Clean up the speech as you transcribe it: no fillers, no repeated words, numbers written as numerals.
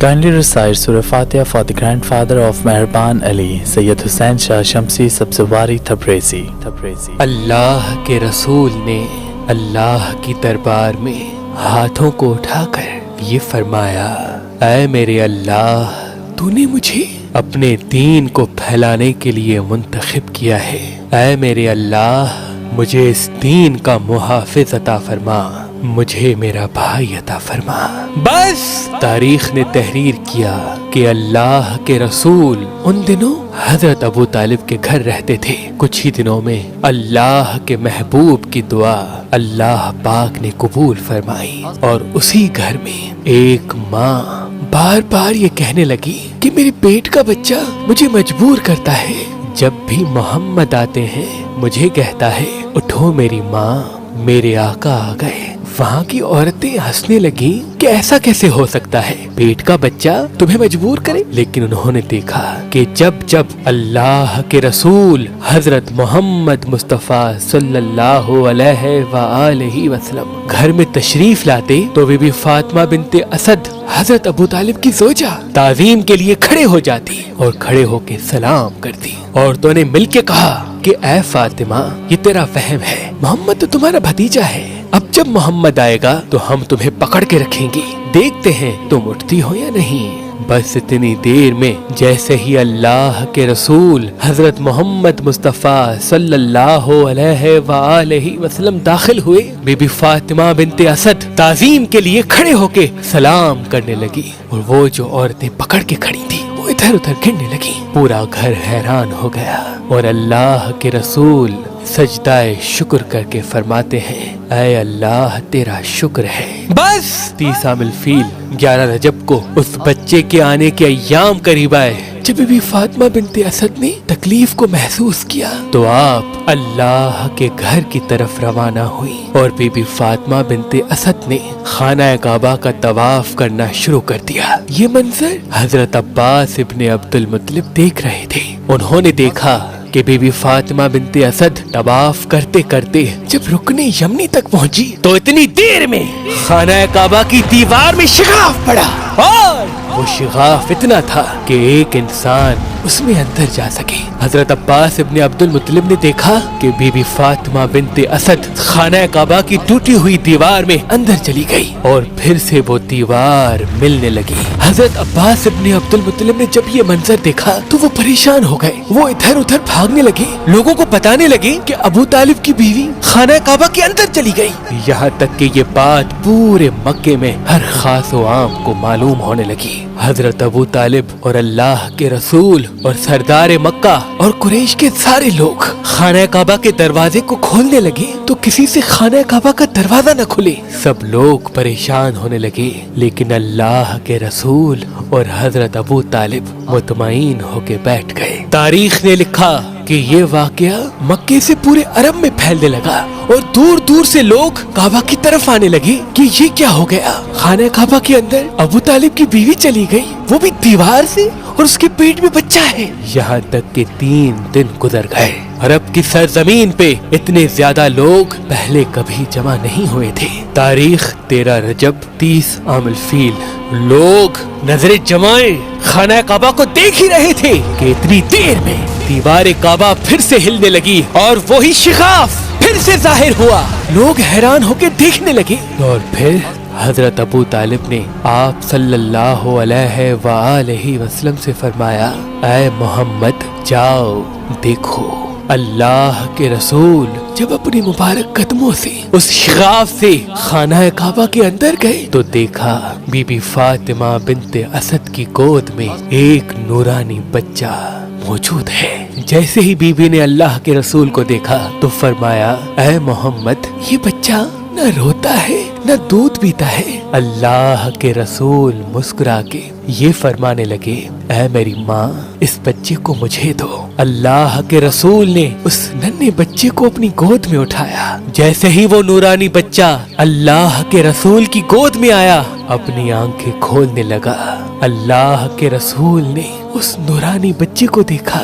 Kindly recite Surah Fatiha for the grandfather of Mehraban Ali, Sayyid Hussain Shah Shamsi Sabzawari Tabrizi. اللہ کے رسول نے اللہ کی دربار میں ہاتھوں کو اٹھاکر یہ فرمایا، اے میرے اللہ، تو نے مجھے اپنے دین کو پھیلانے کے لیے منتخب کیا ہے۔ اے میرے اللہ، مجھے اس دین کا محافظ عطا فرما، مجھے میرا بھائی عطا فرما۔ بس تاریخ نے تحریر کیا کہ اللہ کے رسول ان دنوں حضرت ابو طالب کے گھر رہتے تھے۔ کچھ ہی دنوں میں اللہ کے محبوب کی دعا اللہ پاک نے قبول فرمائی، اور اسی گھر میں ایک ماں بار بار یہ کہنے لگی کہ میرے پیٹ کا بچہ مجھے مجبور کرتا ہے، جب بھی محمد آتے ہیں مجھے کہتا ہے اٹھو میری ماں، میرے آقا آ گئے۔ وہاں کی عورتیں ہنسنے لگیں کہ ایسا کیسے ہو سکتا ہے، پیٹ کا بچہ تمہیں مجبور کرے۔ لیکن انہوں نے دیکھا کہ جب جب اللہ کے رسول حضرت محمد مصطفیٰ صلی اللہ علیہ وآلہ وسلم گھر میں تشریف لاتے تو بی بی فاطمہ بنت اسد حضرت ابو طالب کی زوجہ تعظیم کے لیے کھڑے ہو جاتی اور کھڑے ہو کے سلام کرتی۔ عورتوں نے مل کے کہا کہ اے فاطمہ، یہ تیرا فہم ہے، محمد تو تمہارا بھتیجا ہے، اب جب محمد آئے گا تو ہم تمہیں پکڑ کے رکھیں گے، دیکھتے ہیں تم اٹھتی ہو یا نہیں۔ بس اتنی دیر میں جیسے ہی اللہ کے رسول حضرت محمد مصطفیٰ صلی اللہ علیہ وآلہ وسلم داخل ہوئے، بی بی فاطمہ بنت اسد تعظیم کے لیے کھڑے ہو کے سلام کرنے لگی، اور وہ جو عورتیں پکڑ کے کھڑی تھی وہ ادھر ادھر گرنے لگی۔ پورا گھر حیران ہو گیا، اور اللہ کے رسول سجدہ شکر کر کے فرماتے ہیں، اے اللہ تیرا شکر ہے۔ بس 30 عام الفیل 11 رجب کو اس بچے کے آنے کے ایام قریب آئے۔ جب بی بی فاطمہ بنت اسد نے تکلیف کو محسوس کیا تو آپ اللہ کے گھر کی طرف روانہ ہوئی، اور بی بی فاطمہ بنت اسد نے خانہ کعبہ کا طواف کرنا شروع کر دیا۔ یہ منظر حضرت عباس ابن عبد المطلب دیکھ رہے تھے۔ انہوں نے دیکھا کہ بی بی فاطمہ بنت اسد طواف کرتے کرتے جب رکن یمنی تک پہنچی تو اتنی دیر میں خانہ کعبہ کی دیوار میں شگاف پڑا، اور وہ شگاف اتنا تھا کہ ایک انسان اس میں اندر جا سکے۔ حضرت عباس ابن عبد المطلب نے دیکھا کہ بی بی فاطمہ بنت اسد خانہ کعبہ کی ٹوٹی ہوئی دیوار میں اندر چلی گئی، اور پھر سے وہ دیوار ملنے لگی۔ حضرت عباس ابن عبد المطلب نے جب یہ منظر دیکھا تو وہ پریشان ہو گئے، وہ ادھر ادھر بھاگنے لگے، لوگوں کو بتانے لگے کہ ابو طالب کی بیوی خانہ کعبہ کے اندر چلی گئی، یہاں تک کہ یہ بات پورے مکے میں ہر خاص و عام کو معلوم ہونے لگی۔ حضرت ابو طالب اور اللہ کے رسول اور سردار مکہ اور قریش کے سارے لوگ خانہ کعبہ کے دروازے کو کھولنے لگے تو کسی سے خانہ کعبہ کا دروازہ نہ کھلے۔ سب لوگ پریشان ہونے لگے، لیکن اللہ کے رسول اور حضرت ابو طالب مطمئن ہو کے بیٹھ گئے۔ تاریخ نے لکھا کہ یہ واقعہ مکے سے پورے عرب میں پھیلنے لگا، اور دور دور سے لوگ کعبہ کی طرف آنے لگے کہ یہ کیا ہو گیا، خانہ کعبہ کے اندر ابو طالب کی بیوی چلی گئی، وہ بھی دیوار سے، اور اس کے پیٹ میں بچہ ہے۔ یہاں تک کہ 3 دن گزر گئے۔ عرب کی سرزمین پہ اتنے زیادہ لوگ پہلے کبھی جمع نہیں ہوئے تھے۔ تاریخ 13 رجب 30 عام الفیل لوگ نظریں جمائے خانہ کعبہ کو دیکھ ہی رہے تھے کہ اتنی دیر میں دیوار کعبہ پھر سے ہلنے لگی، اور وہی شگاف پھر سے ظاہر ہوا۔ لوگ حیران ہو کے دیکھنے لگے، اور پھر حضرت ابو طالب نے آپ صلی اللہ علیہ وآلہ وسلم سے فرمایا، اے محمد جاؤ دیکھو۔ اللہ کے رسول جب اپنی مبارک قدموں سے اس شگاف سے خانہ کعبہ کے اندر گئے تو دیکھا بی بی فاطمہ بنت اسد کی گود میں ایک نورانی بچہ موجود ہے۔ جیسے ہی بی بی نے اللہ کے رسول کو دیکھا تو فرمایا، اے محمد، یہ بچہ نہ روتا ہے نہ دودھ پیتا ہے۔ اللہ کے رسول مسکرا کے یہ فرمانے لگے، اے میری ماں، اس بچے کو مجھے دو۔ اللہ کے رسول نے اس ننھے بچے کو اپنی گود میں اٹھایا۔ جیسے ہی وہ نورانی بچہ اللہ کے رسول کی گود میں آیا، اپنی آنکھیں کھولنے لگا۔ اللہ کے رسول نے اس نورانی بچے کو دیکھا